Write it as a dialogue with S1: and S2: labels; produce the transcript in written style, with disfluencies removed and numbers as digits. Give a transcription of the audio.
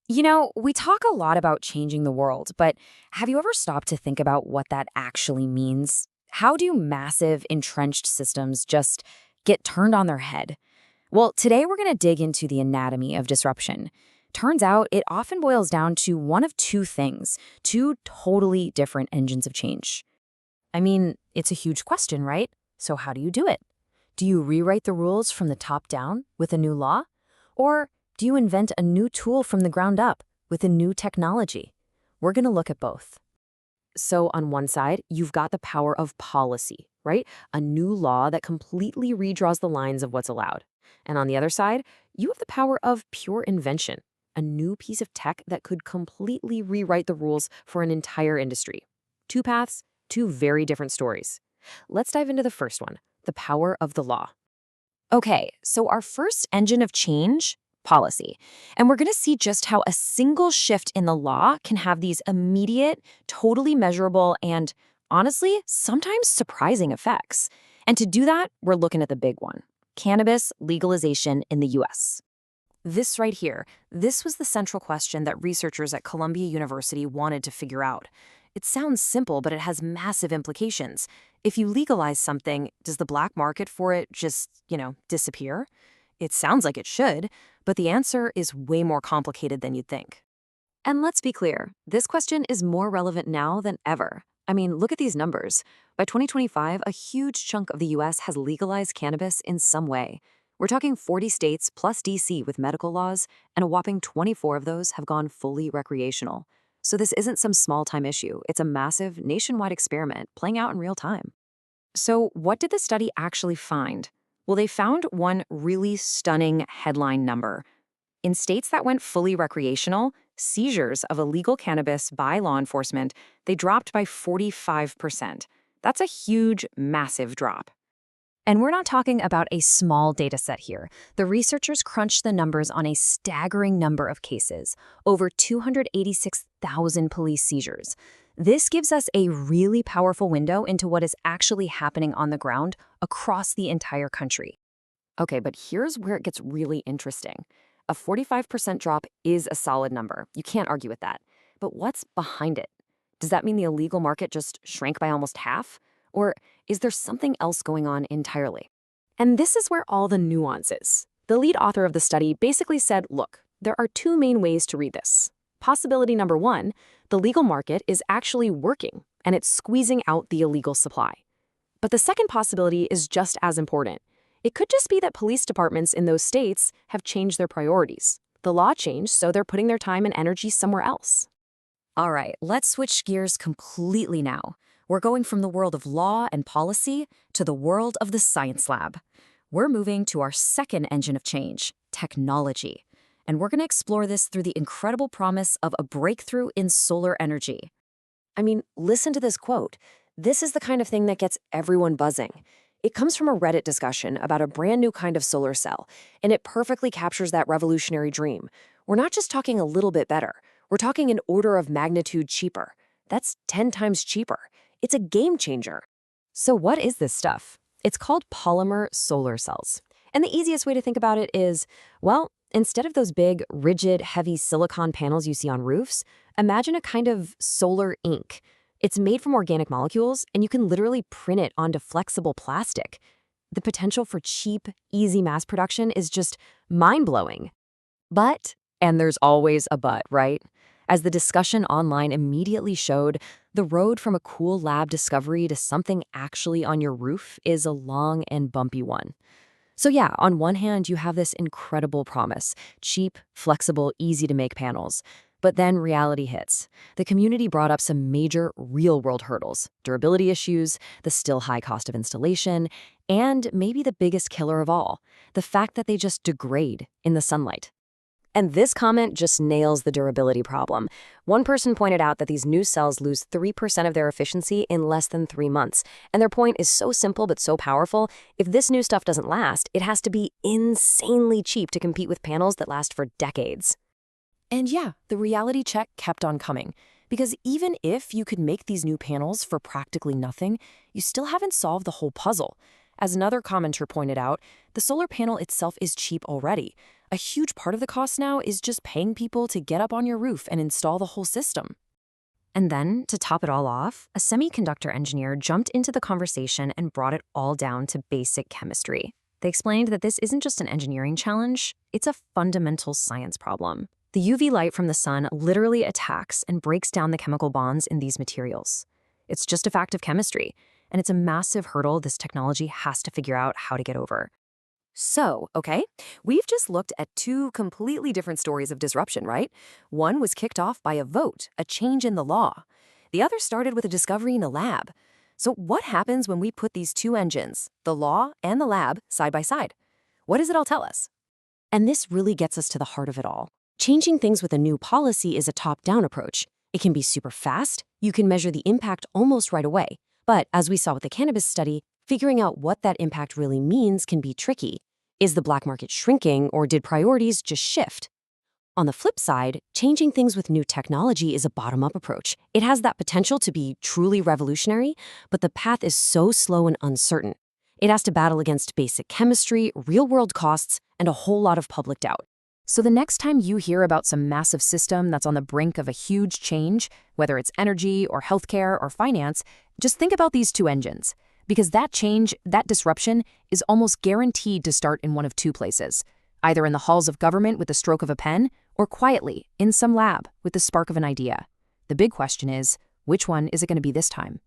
S1: We talk a lot about changing the world, but have you ever stopped to think about what that actually means? How do massive, entrenched systems just get turned on their head? Well, today we're going to dig into the anatomy of disruption. Turns out it often boils down to one of two things, two totally different engines of change. I mean, it's a huge question, right? So how do you do it? Do you rewrite the rules from the top down with a new law? Or do you invent a new tool from the ground up with a new technology? We're going to look at both. So on one side, you've got the power of policy, right? A new law that completely redraws the lines of what's allowed. And on the other side, you have the power of pure invention, a new piece of tech that could completely rewrite the rules for an entire industry. Two paths, two very different stories. Let's dive into the first one, the power of the law. Okay, so our first engine of change, policy. And we're going to see just how a single shift in the law can have these immediate, totally measurable, and honestly, sometimes surprising effects. And to do that, we're looking at the big one, cannabis legalization in the US. This right here, this was the central question that researchers at Columbia University wanted to figure out. It sounds simple, but it has massive implications. If you legalize something, does the black market for it just, disappear? It sounds like it should, but the answer is way more complicated than you'd think. And let's be clear, this question is more relevant now than ever. I mean, look at these numbers. By 2025, a huge chunk of the US has legalized cannabis in some way. We're talking 40 states plus DC with medical laws, and a whopping 24 of those have gone fully recreational. So this isn't some small-time issue. It's a massive, nationwide experiment playing out in real time. So what did the study actually find? Well, they found one really stunning headline number. In states that went fully recreational, seizures of illegal cannabis by law enforcement, they dropped by 45%. That's a huge, massive drop. And we're not talking about a small data set here. The researchers crunched the numbers on a staggering number of cases, over 286,000 police seizures. This gives us a really powerful window into what is actually happening on the ground across the entire country. Okay, but here's where it gets really interesting. A 45% drop is a solid number. You can't argue with that. But what's behind it? Does that mean the illegal market just shrank by almost half? Or is there something else going on entirely? And this is where all the nuance is. The lead author of the study basically said, look, there are two main ways to read this. Possibility number one, the legal market is actually working, and it's squeezing out the illegal supply. But the second possibility is just as important. It could just be that police departments in those states have changed their priorities. The law changed, so they're putting their time and energy somewhere else. All right, let's switch gears completely now. We're going from the world of law and policy to the world of the science lab. We're moving to our second engine of change, technology. And we're going to explore this through the incredible promise of a breakthrough in solar energy. I mean, listen to this quote. This is the kind of thing that gets everyone buzzing. It comes from a Reddit discussion about a brand new kind of solar cell, and it perfectly captures that revolutionary dream. We're not just talking a little bit better. We're talking an order of magnitude cheaper. That's 10 times cheaper. It's a game changer. So what is this stuff? It's called polymer solar cells. And the easiest way to think about it is, well, instead of those big, rigid, heavy silicon panels you see on roofs, imagine a kind of solar ink. It's made from organic molecules, and you can literally print it onto flexible plastic. The potential for cheap, easy mass production is just mind-blowing. But, and there's always a but, right? As the discussion online immediately showed, the road from a cool lab discovery to something actually on your roof is a long and bumpy one. So yeah, on one hand, you have this incredible promise, cheap, flexible, easy-to-make panels. But then reality hits. The community brought up some major real-world hurdles, durability issues, the still high cost of installation, and maybe the biggest killer of all, the fact that they just degrade in the sunlight. And this comment just nails the durability problem. One person pointed out that these new cells lose 3% of their efficiency in less than 3 months. And their point is so simple but so powerful. If this new stuff doesn't last, it has to be insanely cheap to compete with panels that last for decades. And yeah, the reality check kept on coming. Because even if you could make these new panels for practically nothing, you still haven't solved the whole puzzle. As another commenter pointed out, the solar panel itself is cheap already. A huge part of the cost now is just paying people to get up on your roof and install the whole system. And then, to top it all off, a semiconductor engineer jumped into the conversation and brought it all down to basic chemistry. They explained that this isn't just an engineering challenge, it's a fundamental science problem. The UV light from the sun literally attacks and breaks down the chemical bonds in these materials. It's just a fact of chemistry, and it's a massive hurdle this technology has to figure out how to get over. So, okay, we've just looked at two completely different stories of disruption, right? One was kicked off by a vote, a change in the law. The other started with a discovery in a lab. So what happens when we put these two engines, the law and the lab, side by side? What does it all tell us? And this really gets us to the heart of it all. Changing things with a new policy is a top-down approach. It can be super fast, you can measure the impact almost right away. But as we saw with the cannabis study, figuring out what that impact really means can be tricky. Is the black market shrinking, or did priorities just shift? On the flip side, changing things with new technology is a bottom-up approach. It has that potential to be truly revolutionary, but the path is so slow and uncertain. It has to battle against basic chemistry, real-world costs, and a whole lot of public doubt. So the next time you hear about some massive system that's on the brink of a huge change, whether it's energy or healthcare or finance, just think about these two engines. Because that change, that disruption, is almost guaranteed to start in one of two places, either in the halls of government with the stroke of a pen, or quietly, in some lab, with the spark of an idea. The big question is, which one is it going to be this time?